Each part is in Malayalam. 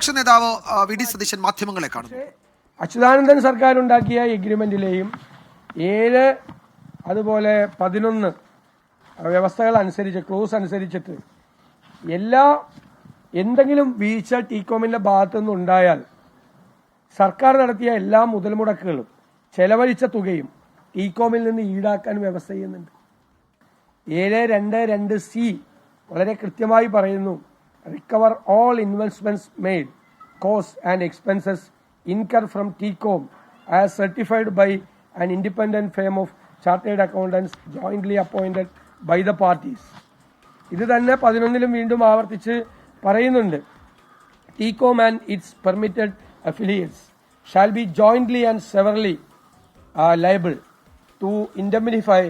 പ്രതിപക്ഷ നേതാവ് വി.ഡി. സതീശൻ മാധ്യമങ്ങളെ കാണുന്നു. അച്യുതാനന്ദൻ സർക്കാർ ഉണ്ടാക്കിയ എഗ്രിമെന്റിലെയും 7 അതുപോലെ 11 വ്യവസ്ഥകൾ അനുസരിച്ച് ക്ലോസ് അനുസരിച്ചിട്ട് എന്തെങ്കിലും വീഴ്ച ടീകോമിന്റെ ഭാഗത്തുനിന്ന് ഉണ്ടായാൽ സർക്കാർ നടത്തിയ എല്ലാ മുതൽ മുടക്കുകളും ചെലവഴിച്ച തുകയും ടീകോമിൽ നിന്ന് ഈടാക്കാൻ വ്യവസ്ഥ ചെയ്യുന്നുണ്ട്. 722C വളരെ കൃത്യമായി പറയുന്നു, recover all investments made, cost and expenses incur from TCOM as certified by an independent firm of chartered accountants jointly appointed by the parties. ഇത് തന്നെ 11-ലും വീണ്ടും ആവർത്തിച്ച് പറയുന്നുണ്ട്. TCOM and its permitted affiliates shall be jointly and severally liable to indemnify,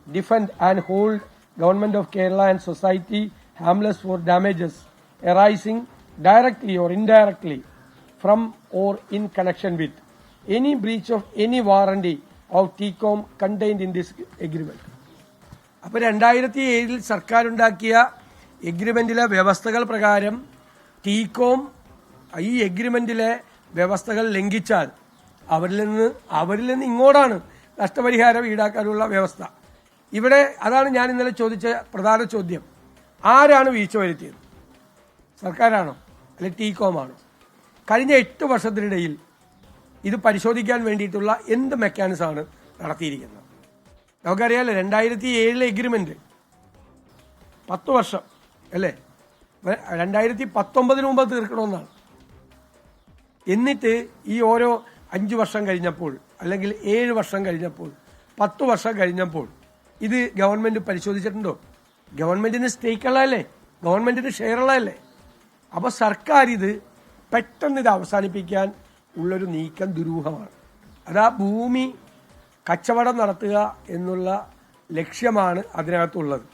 defend and hold Government of Kerala and society harmless for damages arising directly or indirectly from or in connection with any breach of any warranty of TCOM contained in this agreement. അപ്പോൾ 2007 സർക്കാർ ഉണ്ടാക്കിയ എഗ്രിമെന്റിലെ വ്യവസ്ഥകൾ പ്രകാരം ടീകോം ഈ എഗ്രിമെന്റിലെ വ്യവസ്ഥകൾ ലംഘിച്ചാൽ അവരിൽ നിന്ന് ഇങ്ങോട്ടാണ് നഷ്ടപരിഹാരം ഈടാക്കാനുള്ള വ്യവസ്ഥ. ഇവിടെ അതാണ് ഞാൻ ഇന്നലെ ചോദിച്ച പ്രധാന ചോദ്യം. ആരാണ് വീഴ്ച വരുത്തിയത്? സർക്കാരാണോ അല്ലെങ്കിൽ ടീകോം ആണോ? കഴിഞ്ഞ 8 വർഷത്തിനിടയിൽ ഇത് പരിശോധിക്കാൻ വേണ്ടിയിട്ടുള്ള എന്ത് മെക്കാനിസമാണ് നടത്തിയിരിക്കുന്നത്? നമുക്കറിയാമല്ലോ, 2007 എഗ്രിമെന്റ് 10 വർഷം അല്ലേ, 2019 മുമ്പ് തീർക്കണമെന്നാണ്. എന്നിട്ട് ഈ ഓരോ 5 വർഷം കഴിഞ്ഞപ്പോൾ അല്ലെങ്കിൽ 7 വർഷം കഴിഞ്ഞപ്പോൾ 10 വർഷം കഴിഞ്ഞപ്പോൾ ഇത് ഗവൺമെന്റ് പരിശോധിച്ചിട്ടുണ്ടോ? ഗവൺമെന്റിന് സ്റ്റേക്ക് ഉള്ളതല്ലേ, ഗവൺമെന്റിന് ഷെയർ ഉള്ളതല്ലേ? അപ്പൊ സർക്കാർ ഇത് പെട്ടെന്ന് ഇത് അവസാനിപ്പിക്കാൻ ഉള്ളൊരു നീക്കം ദുരൂഹമാണ്. അതാ ഭൂമി കച്ചവടം നടത്തുക എന്നുള്ള ലക്ഷ്യമാണ് അതിനകത്തുള്ളത്.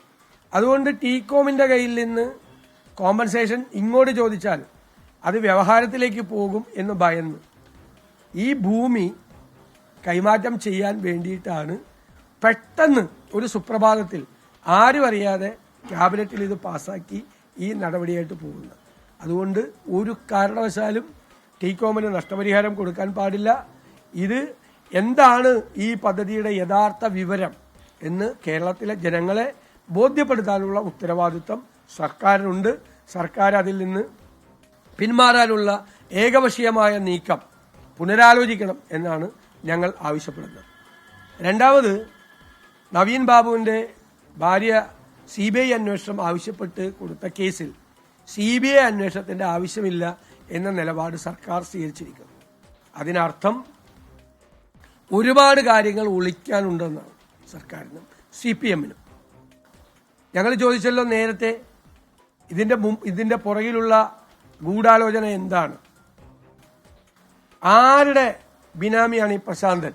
അതുകൊണ്ട് ടീകോമിന്റെ കയ്യിൽ നിന്ന് കോമ്പൻസേഷൻ ഇങ്ങോട്ട് ചോദിച്ചാൽ അത് വ്യവഹാരത്തിലേക്ക് പോകും എന്ന് ഭയന്ന് ഈ ഭൂമി കൈമാറ്റം ചെയ്യാൻ വേണ്ടിയിട്ടാണ് പെട്ടെന്ന് ഒരു സുപ്രഭാതത്തിൽ ആരും അറിയാതെ ക്യാബിനറ്റിൽ ഇത് പാസാക്കി ഈ നടപടിയായിട്ട് പോകുന്നത്. അതുകൊണ്ട് ഒരു കാരണവശാലും ടീകോമിന് നഷ്ടപരിഹാരം കൊടുക്കാൻ പാടില്ല. ഇത് എന്താണ് ഈ പദ്ധതിയുടെ യഥാർത്ഥ വിവരം എന്ന് കേരളത്തിലെ ജനങ്ങളെ ബോധ്യപ്പെടുത്താനുള്ള ഉത്തരവാദിത്വം സർക്കാരിനുണ്ട്. സർക്കാർ അതിൽ നിന്ന് പിന്മാറാനുള്ള ഏകപക്ഷീയമായ നീക്കം പുനരാലോചിക്കണം എന്നാണ് ഞങ്ങൾ ആവശ്യപ്പെടുന്നത്. രണ്ടാമത്, നവീൻ ബാബുവിന്റെ ഭാര്യ CBI അന്വേഷണം ആവശ്യപ്പെട്ട് കൊടുത്ത കേസിൽ CBI അന്വേഷണത്തിന്റെ ആവശ്യമില്ല എന്ന നിലപാട് സർക്കാർ സ്വീകരിച്ചിരിക്കുന്നു. അതിനർത്ഥം ഒരുപാട് കാര്യങ്ങൾ ഒളിക്കാനുണ്ടെന്നാണ് സർക്കാരിനും CPM-നും. ഞങ്ങൾ ചോദിച്ചല്ലോ നേരത്തെ, ഇതിന്റെ പുറകിലുള്ള ഗൂഢാലോചന എന്താണ്? ആരുടെ ബിനാമിയാണ് ഈ പ്രശാന്തൻ?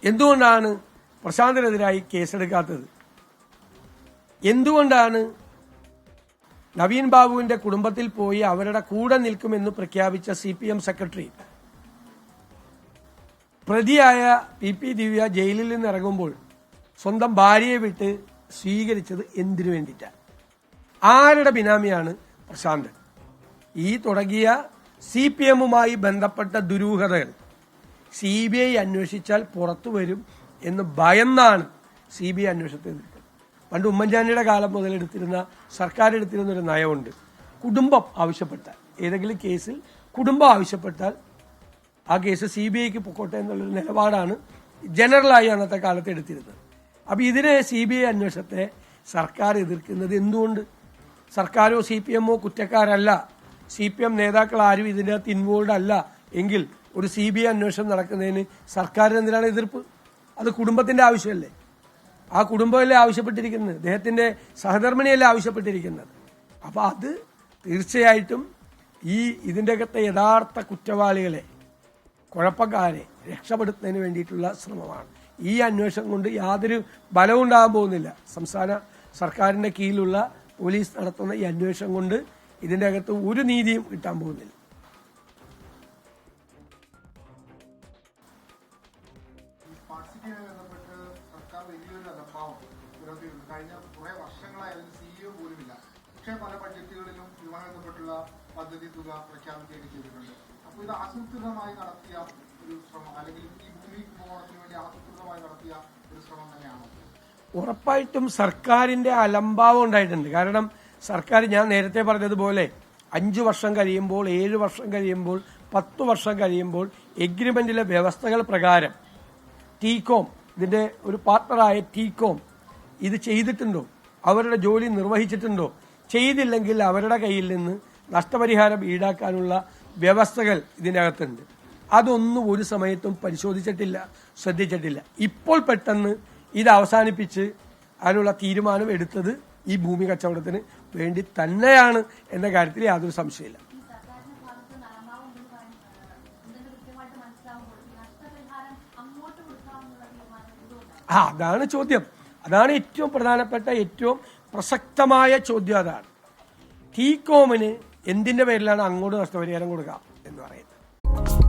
എന്തുകൊണ്ടാണ് പ്രശാന്തനെതിരായി കേസെടുക്കാത്തത്? എന്തുകൊണ്ടാണ് നവീൻ ബാബുവിന്റെ കുടുംബത്തിൽ പോയി അവരുടെ കൂടെ നിൽക്കുമെന്ന് പ്രഖ്യാപിച്ച CPM സെക്രട്ടറി പ്രതിയായ PP ദിവ്യ ജയിലിൽ നിന്ന് ഇറങ്ങുമ്പോൾ സ്വന്തം ഭാര്യയെ വിട്ട് സ്വീകരിച്ചത് എന്തിനു വേണ്ടിയിട്ടാണ്? ആരുടെ ബിനാമിയാണ് പ്രശാന്തൻ? ഈ തുടങ്ങിയ CPM-മായി ബന്ധപ്പെട്ട ദുരൂഹതകൾ CBI അന്വേഷിച്ചാൽ പുറത്തു വരും എന്ന് ഭയന്നാണ് CBI അന്വേഷണത്തെ എതിർത്തത്. പണ്ട് ഉമ്മൻചാണ്ടിയുടെ കാലം മുതൽ സർക്കാർ എടുത്തിരുന്ന ഒരു നയമുണ്ട്. കുടുംബം ആവശ്യപ്പെട്ടാൽ, ഏതെങ്കിലും കേസിൽ കുടുംബം ആവശ്യപ്പെട്ടാൽ ആ കേസ് CBIക്ക് പൊക്കോട്ടെ എന്നുള്ളൊരു നിലപാടാണ് ജനറലായി അന്നത്തെ കാലത്ത് എടുത്തിരുന്നത്. അപ്പൊ ഇതിനെ CBI അന്വേഷണത്തെ സർക്കാർ എതിർക്കുന്നത് എന്തുകൊണ്ട്? സർക്കാരോ CPM-ഓ കുറ്റക്കാരല്ല, CPM നേതാക്കൾ ആരും ഇതിൻ്റെ അകത്ത് ഇൻവോൾവ് അല്ല എങ്കിൽ ഒരു CBI അന്വേഷണം നടക്കുന്നതിന് സർക്കാരിന് എന്തിനാണ് എതിർപ്പ്? അത് കുടുംബത്തിന്റെ ആവശ്യമല്ലേ? ആ കുടുംബമല്ലേ ആവശ്യപ്പെട്ടിരിക്കുന്നത്, അദ്ദേഹത്തിന്റെ സഹധർമ്മിണിയല്ലേ ആവശ്യപ്പെട്ടിരിക്കുന്നത്. അപ്പൊ അത് തീർച്ചയായിട്ടും ഇതിൻ്റെ അകത്തെ യഥാർത്ഥ കുറ്റവാളികളെ, കുഴപ്പക്കാരെ രക്ഷപ്പെടുത്തുന്നതിന് വേണ്ടിയിട്ടുള്ള ശ്രമമാണ്. ഈ അന്വേഷണം കൊണ്ട് യാതൊരു ബലവും ഉണ്ടാകാൻ പോകുന്നില്ല. സംസ്ഥാന സർക്കാരിന്റെ കീഴിലുള്ള പോലീസ് നടത്തുന്ന ഈ അന്വേഷണം കൊണ്ട് ഇതിന്റെ അകത്ത് ഒരു നീതിയും കിട്ടാൻ പോകുന്നില്ല. കഴിഞ്ഞ കുറെ വർഷങ്ങളായി അതിന് CEO പോലുമില്ല. പക്ഷേ പല ബഡ്ജറ്റുകളിലും ഇതുമായി ബന്ധപ്പെട്ടുള്ള പദ്ധതി തുക പ്രഖ്യാപിക്കുകയൊക്കെ ചെയ്തിട്ടുണ്ട്. അപ്പോൾ ഇത് ആസൂത്രിതമായി നടത്തിയ ഒരു ശ്രമം, അല്ലെങ്കിൽ ഈ ഭൂമി കുംഭകോണത്തിന് വേണ്ടി ആസൂത്രിതമായി നടത്തിയ ഒരു ശ്രമം തന്നെയാണോ? ഉറപ്പായിട്ടും സർക്കാരിന്റെ അലംഭാവം ഉണ്ടായിട്ടുണ്ട്. കാരണം സർക്കാർ, ഞാൻ നേരത്തെ പറഞ്ഞതുപോലെ 5 വർഷം കഴിയുമ്പോൾ, 7 വർഷം കഴിയുമ്പോൾ, 10 വർഷം കഴിയുമ്പോൾ എഗ്രിമെന്റിലെ വ്യവസ്ഥകൾ പ്രകാരം ടീകോം, ഇതിന്റെ ഒരു പാർട്ണറായ ടീകോം ഇത് ചെയ്തിട്ടുണ്ടോ, അവരുടെ ജോലി നിർവഹിച്ചിട്ടുണ്ടോ, ചെയ്തില്ലെങ്കിൽ അവരുടെ കയ്യിൽ നിന്ന് നഷ്ടപരിഹാരം ഈടാക്കാനുള്ള വ്യവസ്ഥകൾ ഇതിനകത്തുണ്ട്. അതൊന്നും ഒരു സമയത്തും പരിശോധിച്ചിട്ടില്ല, ശ്രദ്ധിച്ചിട്ടില്ല. ഇപ്പോൾ പെട്ടെന്ന് ഇത് അവസാനിപ്പിച്ച് അതിനുള്ള തീരുമാനം എടുത്തത് ഈ ഭൂമി കച്ചവടത്തിന് വേണ്ടി തന്നെയാണ് എന്ന കാര്യത്തിൽ യാതൊരു സംശയമില്ല. അതാണ് ചോദ്യം. അതാണ് ഏറ്റവും പ്രധാനപ്പെട്ട, ഏറ്റവും പ്രസക്തമായ ചോദ്യം. അതാണ് ടീകോമിന് എന്തിന്റെ പേരിലാണ് അങ്ങോട്ട് നഷ്ടപരിഹാരം കൊടുക്കുക എന്ന് പറയുന്നത്.